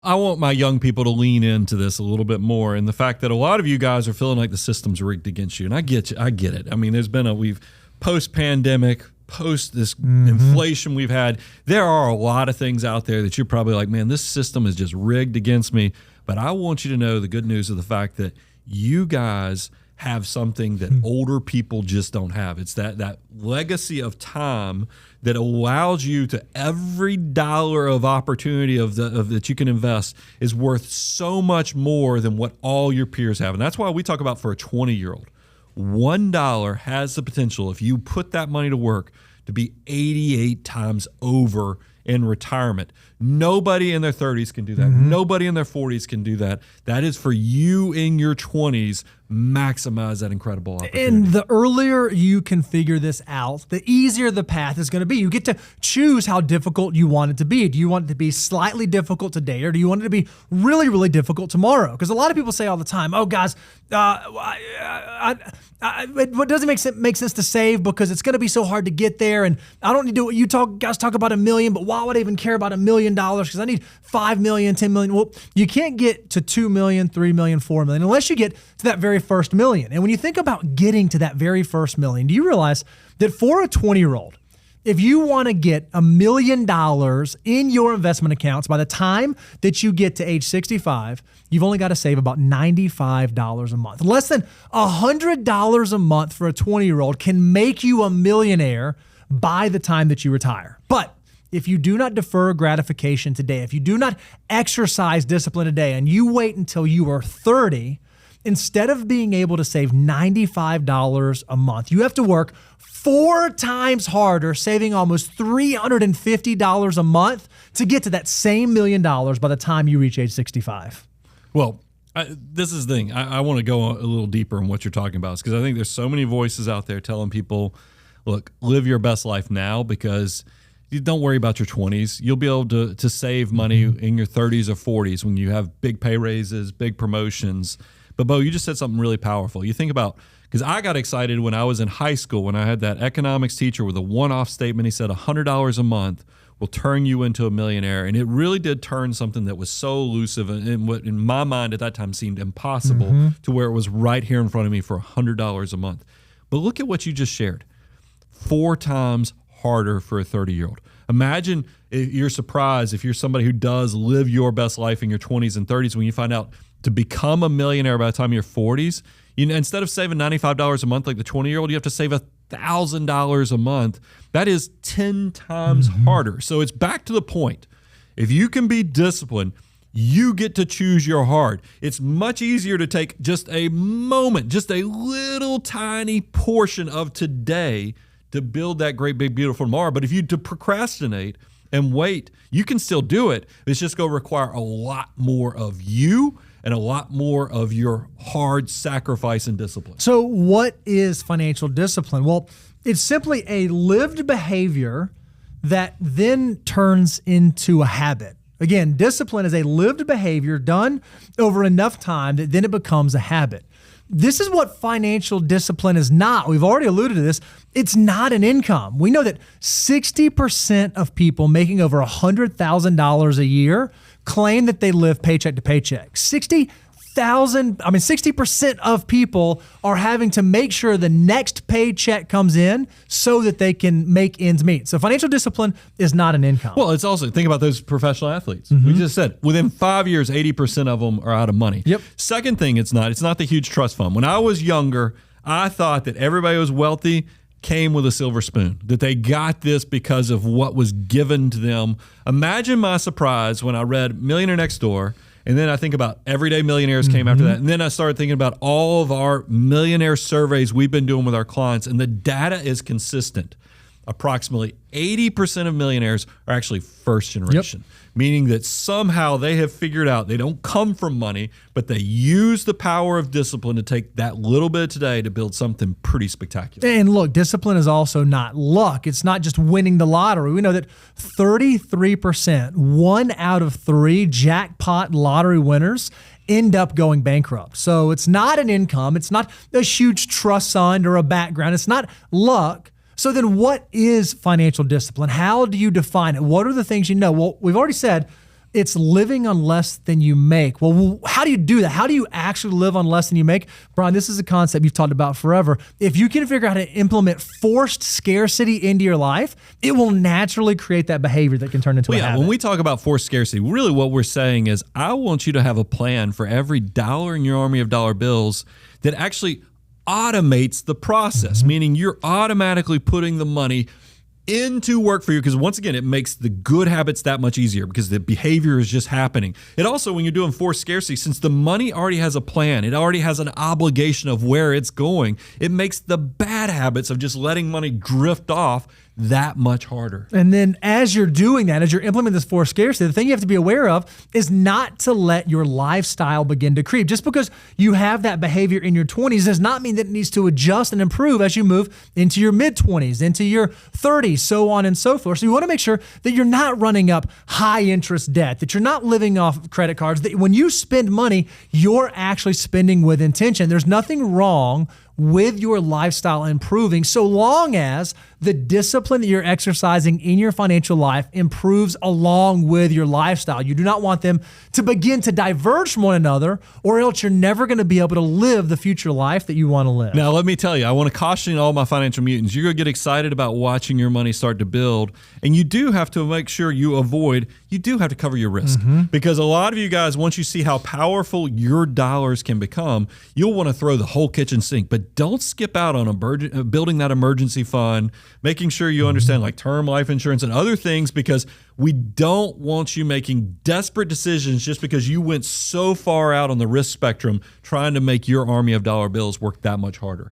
I want my young people to lean into this a little bit more, and the fact that a lot of you guys are feeling like the system's rigged against you, and I get it. I mean, we've post-pandemic, post this inflation we've had, there are a lot of things out there that you're probably like, man, this system is just rigged against me. But I want you to know the good news of the fact that you guys have something that older people just don't have. It's that legacy of time that allows you to, every dollar of opportunity that you can invest is worth so much more than what all your peers have. And that's why we talk about, for a 20-year-old, $1 has the potential, if you put that money to work, to be 88 times over in retirement. Nobody in their 30s can do that. Nobody in their 40s can do that. That is for you in your 20s. Maximize that incredible opportunity. And the earlier you can figure this out, the easier the path is going to be. You get to choose how difficult you want it to be. Do you want it to be slightly difficult today, or do you want it to be really, really difficult tomorrow? Because a lot of people say all the time, oh, guys, it doesn't make sense to save because it's going to be so hard to get there. And I don't need to, guys talk about $1 million, but why would I even care about $1 million? Because I need 5 million, 10 million. Well, you can't get to 2 million, 3 million, 4 million unless you get to that very first million. And when you think about getting to that very first million, do you realize that for a 20-year-old, if you want to get $1 million in your investment accounts by the time that you get to age 65, you've only got to save about $95 a month. Less than $100 a month for a 20-year-old can make you a millionaire by the time that you retire. But if you do not defer gratification today, if you do not exercise discipline today, and you wait until you are 30, instead of being able to save $95 a month, you have to work 4 times harder, saving almost $350 a month to get to that same $1 million by the time you reach age 65. Well, this is the thing. I want to go a little deeper in what you're talking about, because I think there's so many voices out there telling people, look, live your best life now, because you don't worry about your 20s. You'll be able to save money in your 30s or 40s when you have big pay raises, big promotions. But Bo, you just said something really powerful. You think about, because I got excited when I was in high school, when I had that economics teacher with a one-off statement. He said $100 a month will turn you into a millionaire. And it really did turn something that was so elusive and what in my mind at that time seemed impossible to where it was right here in front of me for $100 a month. But look at what you just shared. 4 times harder for a 30-year-old. Imagine if you're surprised if you're somebody who does live your best life in your 20s and 30s, when you find out to become a millionaire by the time you're 40s, instead of saving $95 a month like the 20-year-old, you have to save $1,000 a month. That is 10 times harder. So it's back to the point. If you can be disciplined, you get to choose your heart. It's much easier to take just a moment, just a little tiny portion of today to build that great, big, beautiful tomorrow. But if you procrastinate and wait, you can still do it. It's just going to require a lot more of you and a lot more of your hard sacrifice and discipline. So what is financial discipline? Well, it's simply a lived behavior that then turns into a habit. Again, discipline is a lived behavior done over enough time that then it becomes a habit. This is what financial discipline is not. We've already alluded to this. It's not an income. We know that 60% of people making over $100,000 a year claim that they live paycheck to paycheck. 60% of people are having to make sure the next paycheck comes in so that they can make ends meet. So financial discipline is not an income. Well, it's also, think about those professional athletes. We just said within 5 years, 80% of them are out of money. Yep. Second thing, it's not the huge trust fund. When I was younger, I thought that everybody who was wealthy came with a silver spoon, that they got this because of what was given to them. Imagine my surprise when I read Millionaire Next Door. And then I think about Everyday Millionaires came after that. And then I started thinking about all of our millionaire surveys we've been doing with our clients. And the data is consistent. Approximately 80% of millionaires are actually first generation, meaning that somehow they have figured out they don't come from money, but they use the power of discipline to take that little bit today to build something pretty spectacular. And look, discipline is also not luck. It's not just winning the lottery. We know that 33%, 1 out of 3 jackpot lottery winners end up going bankrupt. So it's not an income. It's not a huge trust fund or a background. It's not luck. So then what is financial discipline? How do you define it? What are the things you know? Well, we've already said It's living on less than you make. Well, how do you do that? How do you actually live on less than you make? Brian, this is a concept you've talked about forever. If you can figure out how to implement forced scarcity into your life, it will naturally create that behavior that can turn into a habit. When we talk about forced scarcity, really what we're saying is I want you to have a plan for every dollar in your army of dollar bills that actually automates the process, meaning you're automatically putting the money into work for you, because once again, it makes the good habits that much easier because the behavior is just happening. It also, when you're doing forced scarcity, since the money already has a plan, it already has an obligation of where it's going, it makes the bad habits of just letting money drift off that much harder. And then as you're doing that, as you're implementing this forced scarcity, the thing you have to be aware of is not to let your lifestyle begin to creep. Just because you have that behavior in your 20s does not mean that it needs to adjust and improve as you move into your mid-20s, into your 30s, so on and so forth. So you want to make sure that you're not running up high interest debt, that you're not living off credit cards, that when you spend money, you're actually spending with intention. There's nothing wrong with your lifestyle improving so long as the discipline that you're exercising in your financial life improves along with your lifestyle. You do not want them to begin to diverge from one another, or else you're never going to be able to live the future life that you want to live. Now, let me tell you, I want to caution all my financial mutants. You're going to get excited about watching your money start to build, and you do have to make sure you do have to cover your risk. Because a lot of you guys, once you see how powerful your dollars can become, you'll want to throw the whole kitchen sink. But don't skip out on building that emergency fund, making sure you understand like term life insurance and other things, because we don't want you making desperate decisions just because you went so far out on the risk spectrum trying to make your army of dollar bills work that much harder.